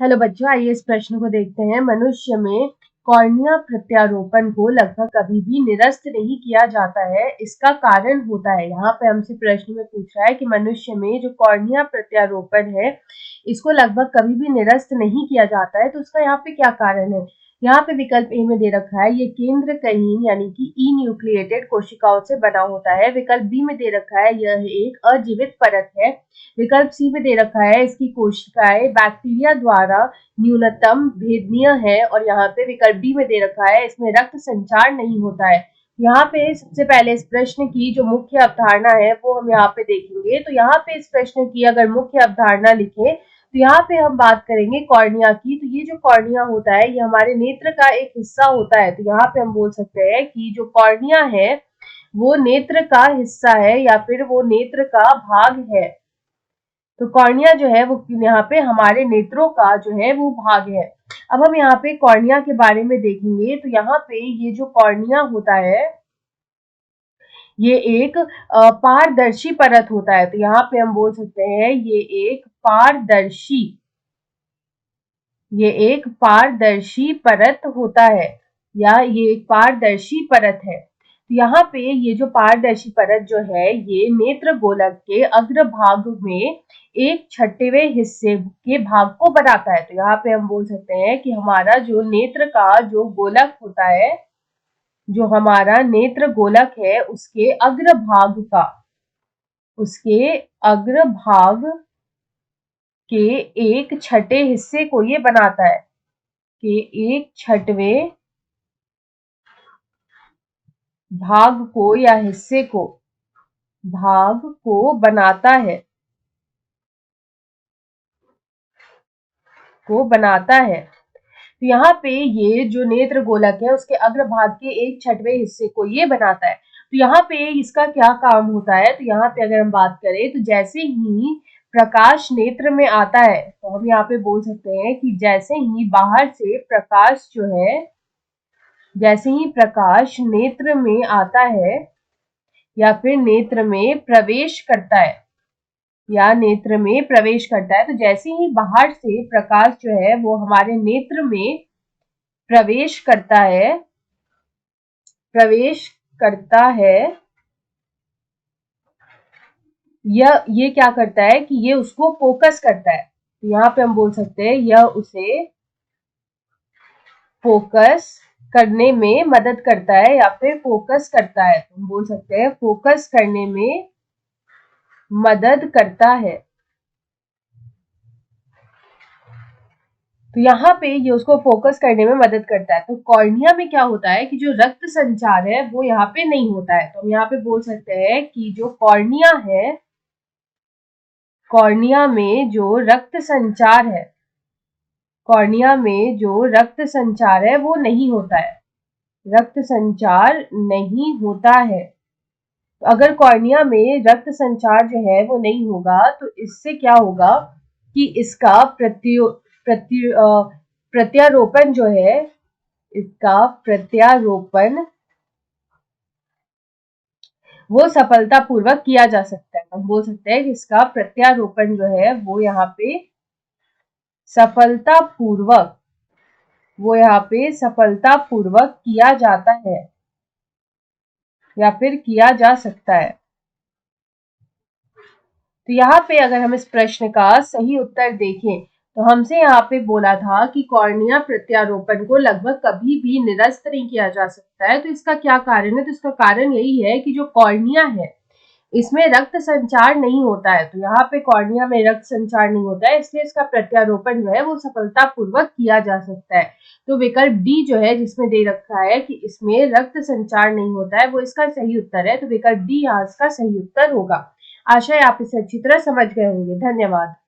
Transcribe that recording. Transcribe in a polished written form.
Hello बच्चों, आइए इस प्रश्न को देखते हैं। मनुष्य में कॉर्निया प्रत्यारोपण को लगभग कभी भी निरस्त नहीं किया जाता है, इसका कारण होता है। यहाँ पे हमसे प्रश्न में पूछ रहा है कि मनुष्य में जो कॉर्निया प्रत्यारोपण है इसको लगभग कभी भी निरस्त नहीं किया जाता है, तो उसका यहाँ पे क्या कारण है। यहाँ पे विकल्प ए में दे रखा है, ये केंद्र कहीन यानी कि ई न्यूक्लिएटेड कोशिकाओं से बना होता है। विकल्प बी में दे रखा है, यह एक अजीवित परत है। विकल्प सी में दे रखा है, इसकी कोशिकाएं बैक्टीरिया द्वारा न्यूनतम भेदनीय है। और यहाँ पे विकल्प डी में दे रखा है, इसमें रक्त संचार नहीं होता है। यहाँ पे सबसे पहले इस प्रश्न की जो मुख्य अवधारणा है वो हम यहाँ पे देखेंगे। तो यहाँ पे इस प्रश्न की अगर मुख्य अवधारणा लिखें तो यहाँ पे हम बात करेंगे कॉर्निया की। तो ये जो कॉर्निया होता है ये हमारे नेत्र का एक हिस्सा होता है। तो यहाँ पे हम बोल सकते हैं कि जो कॉर्निया है वो नेत्र का हिस्सा है या फिर वो नेत्र का भाग है। तो कॉर्निया जो है वो यहाँ पे हमारे नेत्रों का जो है वो भाग है। अब हम यहाँ पे कॉर्निया के बारे में देखेंगे। तो यहाँ पे ये जो कॉर्निया होता है ये एक पारदर्शी परत होता है। तो यहाँ पे हम बोल सकते हैं ये एक पारदर्शी परत होता है या ये एक पारदर्शी परत है। तो यहाँ पे ये जो पारदर्शी परत जो है ये नेत्र गोलक के अग्रभाग में एक छठवें हिस्से के भाग को बनाता है। तो यहाँ पे हम बोल सकते हैं कि हमारा जो नेत्र का जो गोलक होता है, जो हमारा नेत्र गोलक है उसके अग्रभाग के एक छठे हिस्से को ये बनाता है, के एक छठवें भाग को या हिस्से को बनाता है। तो यहाँ पे ये जो नेत्र गोलक है उसके अग्रभाग के एक छठवें हिस्से को ये बनाता है। तो यहाँ पे इसका क्या काम होता है, तो यहाँ पे अगर हम बात करें तो जैसे ही प्रकाश नेत्र में आता है तो हम यहाँ पे बोल सकते हैं कि जैसे ही बाहर से प्रकाश जो है, जैसे ही प्रकाश नेत्र में आता है या फिर नेत्र में प्रवेश करता है तो जैसे ही बाहर से प्रकाश जो है वो हमारे नेत्र में प्रवेश करता है ये क्या करता है कि ये उसको फोकस करता है। तो यहाँ पे हम बोल सकते हैं यह उसे फोकस करने में मदद करता है या फिर फोकस करता है। तो हम बोल सकते हैं फोकस करने में मदद करता है। तो यहाँ पे ये उसको फोकस करने में मदद करता है। तो कॉर्निया में क्या होता है कि जो रक्त संचार है वो यहाँ पे नहीं होता है। तो हम यहाँ पे बोल सकते हैं कि जो कॉर्निया है, कॉर्निया में जो रक्त संचार है वो नहीं होता है, रक्त संचार नहीं होता है। तो अगर कॉर्निया में रक्त संचार जो है वो नहीं होगा तो इससे क्या होगा कि इसका प्रत्यारोपण जो है, इसका प्रत्यारोपण वो सफलतापूर्वक किया जा सकता है। हम बोल सकते हैं कि इसका प्रत्यारोपण जो है वो यहाँ पे सफलतापूर्वक किया जाता है या फिर किया जा सकता है। तो यहाँ पे अगर हम इस प्रश्न का सही उत्तर देखें तो हमसे यहाँ पे बोला था कि कॉर्निया प्रत्यारोपण को लगभग कभी भी निरस्त नहीं किया जा सकता है। तो इसका क्या कारण है, तो इसका कारण यही है कि जो कॉर्निया है इसमें रक्त संचार नहीं होता है। तो यहाँ पे कॉर्निया में रक्त संचार नहीं होता है, इसलिए इसका प्रत्यारोपण जो है वो सफलतापूर्वक किया जा सकता है। तो विकल्प डी जो है जिसमें दे रखा है कि इसमें रक्त संचार नहीं होता है वो इसका सही उत्तर है। तो विकल्प डी यहाँ इसका सही उत्तर होगा। आशा है आप इसे अच्छी तरह समझ गए होंगे। धन्यवाद।